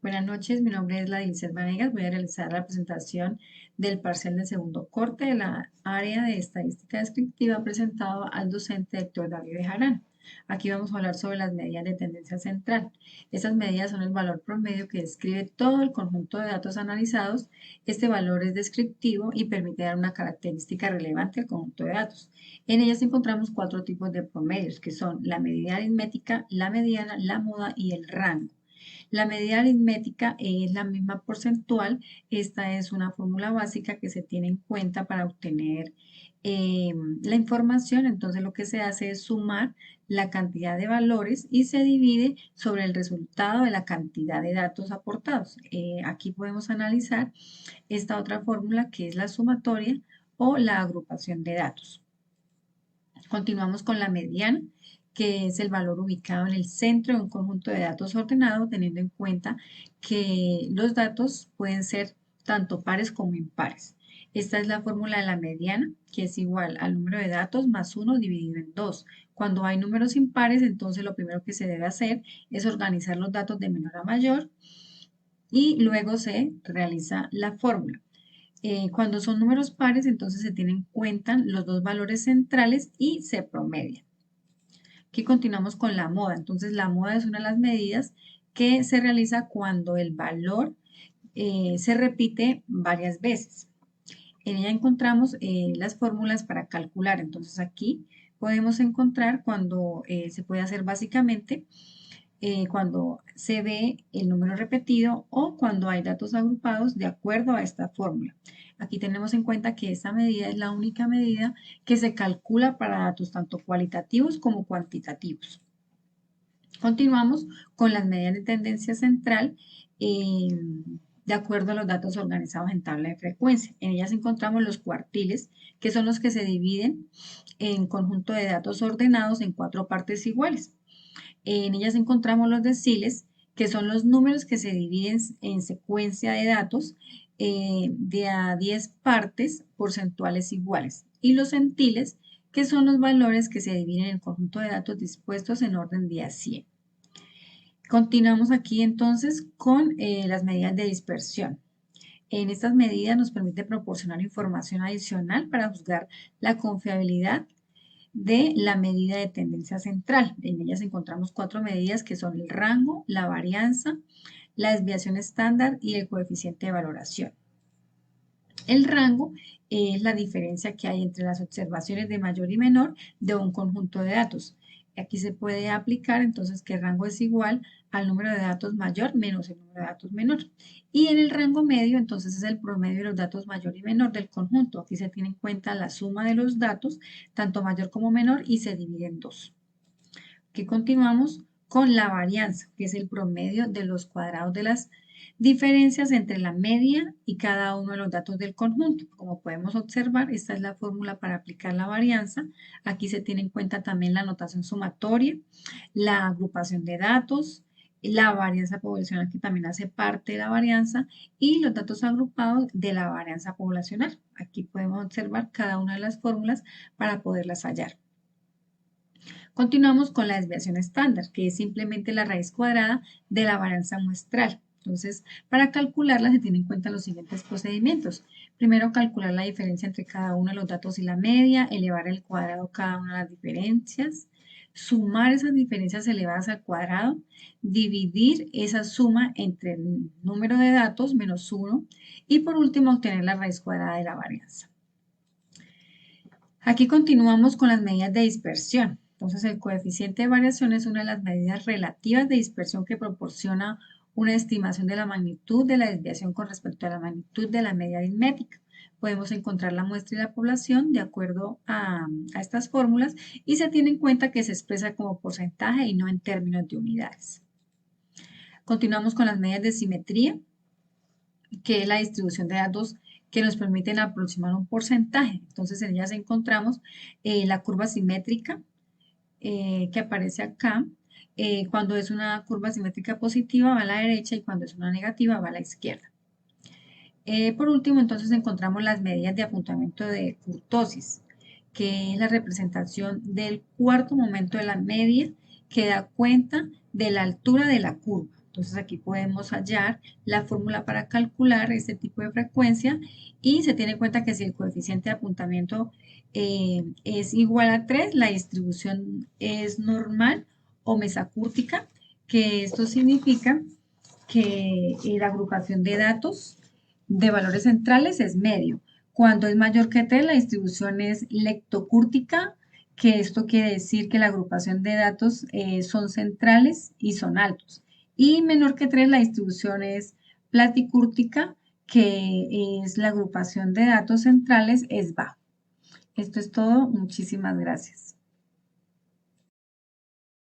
Buenas noches, mi nombre es Ladilcer Vanegas. Voy a realizar la presentación del parcial del segundo corte de la área de estadística descriptiva presentado al docente Héctor David Bejarano. Aquí vamos a hablar sobre las medidas de tendencia central. Estas medidas son el valor promedio que describe todo el conjunto de datos analizados. Este valor es descriptivo y permite dar una característica relevante al conjunto de datos. En ellas encontramos cuatro tipos de promedios, que son la medida aritmética, la mediana, la moda y el rango. La medida aritmética es la misma porcentual. Esta es una fórmula básica que se tiene en cuenta para obtener eh, la información. Entonces lo que se hace es sumar la cantidad de valores y se divide sobre el resultado de la cantidad de datos aportados. Aquí podemos analizar esta otra fórmula que es la sumatoria o la agrupación de datos. Continuamos con la mediana, que es el valor ubicado en el centro de un conjunto de datos ordenado, teniendo en cuenta que los datos pueden ser tanto pares como impares. Esta es la fórmula de la mediana, que es igual al número de datos más 1 dividido en 2. Cuando hay números impares, entonces lo primero que se debe hacer es organizar los datos de menor a mayor y luego se realiza la fórmula. Cuando son números pares, entonces se tienen en cuenta los dos valores centrales y se promedian. Aquí continuamos con la moda. Entonces, la moda es una de las medidas que se realiza cuando el valor se repite varias veces. En ella encontramos las fórmulas para calcular. Entonces, aquí podemos encontrar cuando se puede hacer básicamente cuando se ve el número repetido o cuando hay datos agrupados de acuerdo a esta fórmula. Aquí tenemos en cuenta que esta medida es la única medida que se calcula para datos tanto cualitativos como cuantitativos. Continuamos con las medidas de tendencia central de acuerdo a los datos organizados en tabla de frecuencia. En ellas encontramos los cuartiles, que son los que se dividen en conjunto de datos ordenados en cuatro partes iguales. En ellas encontramos los deciles, que son los números que se dividen en secuencia de datos de a 10 partes porcentuales iguales. Y los centiles, que son los valores que se dividen en el conjunto de datos dispuestos en orden de a 100. Continuamos aquí entonces con las medidas de dispersión. En estas medidas nos permite proporcionar información adicional para juzgar la confiabilidad de la medida de tendencia central. En ellas encontramos cuatro medidas que son el rango, la varianza, la desviación estándar y el coeficiente de valoración. El rango es la diferencia que hay entre las observaciones de mayor y menor de un conjunto de datos. Aquí se puede aplicar entonces que el rango es igual al número de datos mayor menos el número de datos menor. Y en el rango medio entonces es el promedio de los datos mayor y menor del conjunto. Aquí se tiene en cuenta la suma de los datos, tanto mayor como menor, y se divide en dos. Aquí continuamos con la varianza, que es el promedio de los cuadrados de las diferencias entre la media y cada uno de los datos del conjunto. Como podemos observar, esta es la fórmula para aplicar la varianza. Aquí se tiene en cuenta también la notación sumatoria, la agrupación de datos, la varianza poblacional que también hace parte de la varianza y los datos agrupados de la varianza poblacional. Aquí podemos observar cada una de las fórmulas para poderlas hallar. Continuamos con la desviación estándar, que es simplemente la raíz cuadrada de la varianza muestral. Entonces, para calcularla se tienen en cuenta los siguientes procedimientos. Primero, calcular la diferencia entre cada uno de los datos y la media, elevar al cuadrado cada una de las diferencias, sumar esas diferencias elevadas al cuadrado, dividir esa suma entre el número de datos menos 1 y por último obtener la raíz cuadrada de la varianza. Aquí continuamos con las medidas de dispersión. Entonces, el coeficiente de variación es una de las medidas relativas de dispersión que proporciona una estimación de la magnitud de la desviación con respecto a la magnitud de la media aritmética. Podemos encontrar la muestra y la población de acuerdo a estas fórmulas y se tiene en cuenta que se expresa como porcentaje y no en términos de unidades. Continuamos con las medidas de simetría, que es la distribución de datos que nos permiten aproximar un porcentaje. Entonces, en ellas encontramos la curva simétrica que aparece acá. Cuando es una curva simétrica positiva va a la derecha y cuando es una negativa va a la izquierda. Por último, entonces encontramos las medidas de apuntamiento de kurtosis, que es la representación del cuarto momento de la media que da cuenta de la altura de la curva. Entonces aquí podemos hallar la fórmula para calcular este tipo de frecuencia y se tiene en cuenta que si el coeficiente de apuntamiento es igual a 3, la distribución es normal o mesacúrtica, que esto significa que la agrupación de datos de valores centrales es medio. Cuando es mayor que 3, la distribución es lectocúrtica, que esto quiere decir que la agrupación de datos son centrales y son altos. Y menor que 3, la distribución es platicúrtica, que es la agrupación de datos centrales es bajo. Esto es todo. Muchísimas gracias.